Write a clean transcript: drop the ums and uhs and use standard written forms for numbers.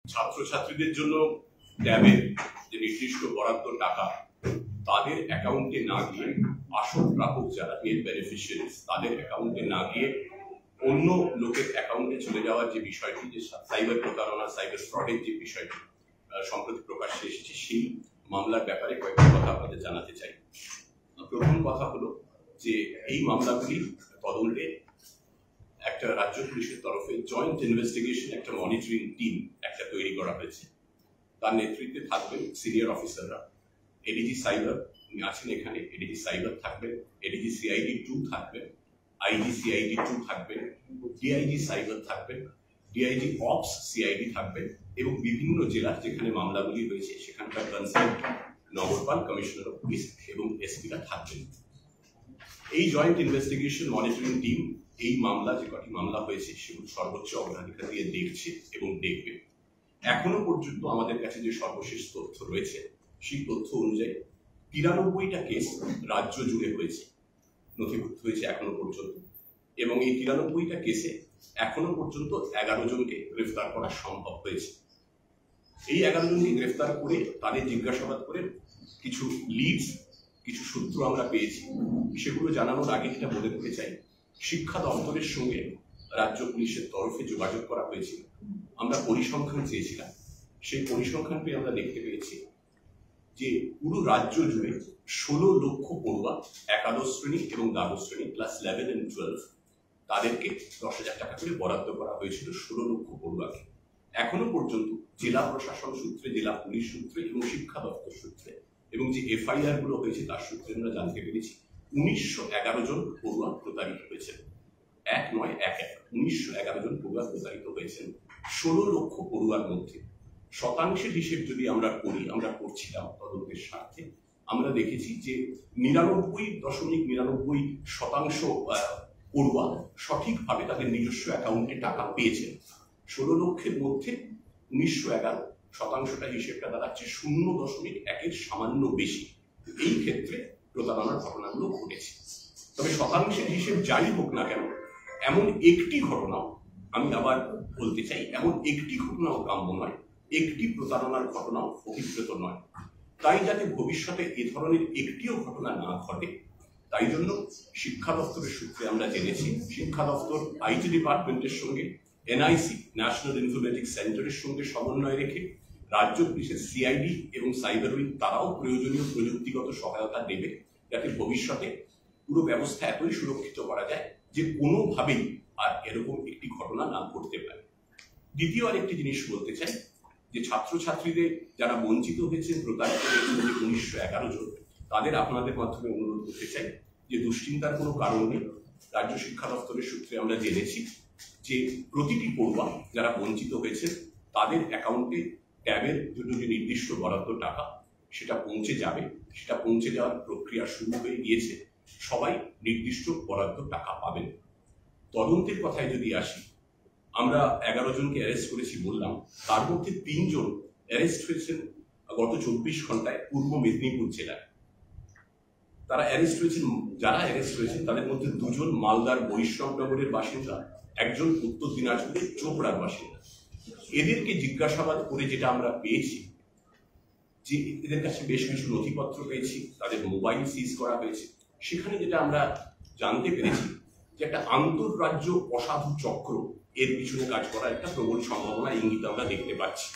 ছাত্রছাত্রীদের জন্য ট্যাবের যে নির্দিষ্ট বরাদ্দ টাকা তাদের অ্যাকাউন্টে না গিয়ে আসল প্রাপক যারা এর বেনিফিশিয়ারিজ তাদের অ্যাকাউন্টে না গিয়ে অন্য লোকের অ্যাকাউন্টে চলে যাওয়ার যে বিষয়টি, যে সাইবার প্রতারণা, সাইবার ফ্রডের যে বিষয়টি সম্প্রতি প্রকাশ্যে এসেছে, সেই মামলার ব্যাপারে কয়েকটি কথা আপনাদের জানাতে চাই। প্রথম কথা হলো যে এই মামলাগুলি তদন্তে একটা রাজ্য পুলিশের তরফে জয়েন্ট ইনভেস্টিগেশন একটা মনিটরিং টিম একটা তৈরি করা হয়েছে। তার নেতৃত্বে থাকবেন সিনিয়র অফিসাররা। এডিজি সাইবার উনি আছেন এখানে, এডিজি সাইবার থাকবেন, এডিজি সিআইডি 2 থাকবেন, আইজি সিআইডি 2 থাকবেন, ডিআইজি সাইবার থাকবেন, ডিআইজি অপস সিআইডি থাকবেন এবং বিভিন্ন জেলার যেখানে মামলাগুলি হয়েছে সেখানকার কনসার্ন নগরপাল, কমিশনার অফ পুলিশ এবং এসপিরা থাকবেন। এই জয়েন্ট ইনভেস্টিগেশন মনিটরিং টিম এই মামলা, যে কটি মামলা হয়েছে সেগুলো সর্বোচ্চ অগ্রাধিকার দিয়ে দেখছে এবং দেখবে। এখনো পর্যন্ত আমাদের কাছে যে সর্বশেষ তথ্য রয়েছে সেই তথ্য অনুযায়ী 93টা কেস রাজ্য জুড়ে হয়েছে, নথিভুক্ত হয়েছে এখনো পর্যন্ত, এবং এই 93টা কেসে এখনো পর্যন্ত 11 জনকে গ্রেফতার করা সম্ভব হয়েছে। এই 11 জনকে গ্রেফতার করে তাদের জিজ্ঞাসাবাদ করে কিছু লিডস, কিছু সূত্র আমরা পেয়েছি। সেগুলো জানানোর আগে যেটা বলে দিতে চাই, শিক্ষা দপ্তরের সঙ্গে রাজ্য পুলিশের তরফে যোগাযোগ করা হয়েছিল। আমরা পরিসংখ্যান চেয়েছিলাম, সেই পরিসংখ্যান পেয়ে আমরা দেখতে পেয়েছি যে পুরো রাজ্য জুড়ে 16 লক্ষ পড়ুয়া একাদশ শ্রেণী এবং দ্বাদশ শ্রেণী ক্লাস 11 and 12 তাদেরকে 10,000 টাকা করে বরাদ্দ করা হয়েছিল 16 লক্ষ পড়ুয়াকে। এখনো পর্যন্ত জেলা প্রশাসন সূত্রে, জেলা পুলিশ সূত্রে এবং শিক্ষা দপ্তর সূত্রে এবং যে এফআইআর গুলো হয়েছে তার সূত্রে আমরা জানতে পেরেছি 1911 জন পড়ুয়া প্রতারিত হয়েছেন। 1911 জন পড়ুয়া প্রতারিত হয়েছেন 16 লক্ষ পড়ুয়ার মধ্যে। শতাংশের হিসেব যদি আমরা করি, আমরা করছিলাম তদন্তের স্বার্থে, আমরা দেখেছি যে 99.99% পড়ুয়া সঠিকভাবে তাদের নিজস্ব অ্যাকাউন্টে টাকা পেয়েছেন। 16 লক্ষের মধ্যে 1911%টা হিসেবটা দাঁড়াচ্ছে 0.1-এর সামান্য বেশি। এই ক্ষেত্রে প্রতারণার ঘটনাগুলো ঘটেছে। তবে শতাংশের হিসেব যাই হোক না কেন, এমন একটি ঘটনাও, আমি আবার বলতে চাই, এমন একটি ঘটনাও কাম্য নয়, একটি প্রতারণার ঘটনাও অভিপ্রেত নয়। তাই যাতে ভবিষ্যতে এ ধরনের একটিও ঘটনা না ঘটে, তাই জন্য শিক্ষা দপ্তরের সূত্রে আমরা জেনেছি শিক্ষা দপ্তর আইটি ডিপার্টমেন্টের সঙ্গে এনআইসি, ন্যাশনাল ইনফরমেটিক্স সেন্টারের সঙ্গে সমন্বয় রেখে রাজ্য পুলিশের সিআইডি এবং সাইবার উইং তারাও প্রয়োজনীয় প্রযুক্তিগত সহায়তা দেবে, যাতে ভবিষ্যতে পুরো ব্যবস্থা এতই সুরক্ষিত করা যায় যে কোনোভাবেই আর এরকম একটি ঘটনা না ঘটতে পারে। দ্বিতীয় আরেকটি জিনিস বলতে চাই যে ছাত্রছাত্রীদের যারা বঞ্চিত হয়েছেন, প্রতারিত হয়েছেন, যে 1911 জন, তাদের আপনাদের মাধ্যমে অনুরোধ করতে চাই যে দুশ্চিন্তার কোনো কারণ নেই। রাজ্য শিক্ষা দপ্তরের সূত্রে আমরা জেনেছি যে প্রতিটি পড়ুয়া যারা বঞ্চিত হয়েছেন তাদের অ্যাকাউন্টে ট্যাবের জন্য যে নির্দিষ্ট বরাদ্দ টাকা সেটা পৌঁছে যাবে, সেটা পৌঁছে যাওয়ার প্রক্রিয়া শুরু হয়ে গিয়েছে। সবাই নির্দিষ্ট বরাদ্দ টাকা পাবেন। তদন্তের কথায় যদি আসি, আমরা 11 জনকে অ্যারেস্ট করেছি বললাম, তার মধ্যে 3 জন অ্যারেস্ট হয়েছেন গত 24 ঘন্টায় পূর্ব মেদিনীপুর জেলায়। তারা অ্যারেস্ট হয়েছেন, যারা অ্যারেস্ট হয়েছেন তাদের মধ্যে 2 জন মালদার বৈষ্ণবনগরের বাসিন্দা, একজন উত্তর দিনাজপুরের চোপড়ার বাসিন্দা। এদেরকে জিজ্ঞাসাবাদ করে যেটা আমরা পেয়েছি যে এদের কাছে বেশ কিছু নথিপত্র পেয়েছি, তাদের মোবাইল সিজ করা হয়েছে। সেখানে যেটা আমরা জানতে পেরেছি যে একটা আন্তঃরাজ্য অসাধু চক্র এর পিছনে কাজ করার একটা প্রবল সম্ভাবনা, ইঙ্গিত আমরা দেখতে পাচ্ছি।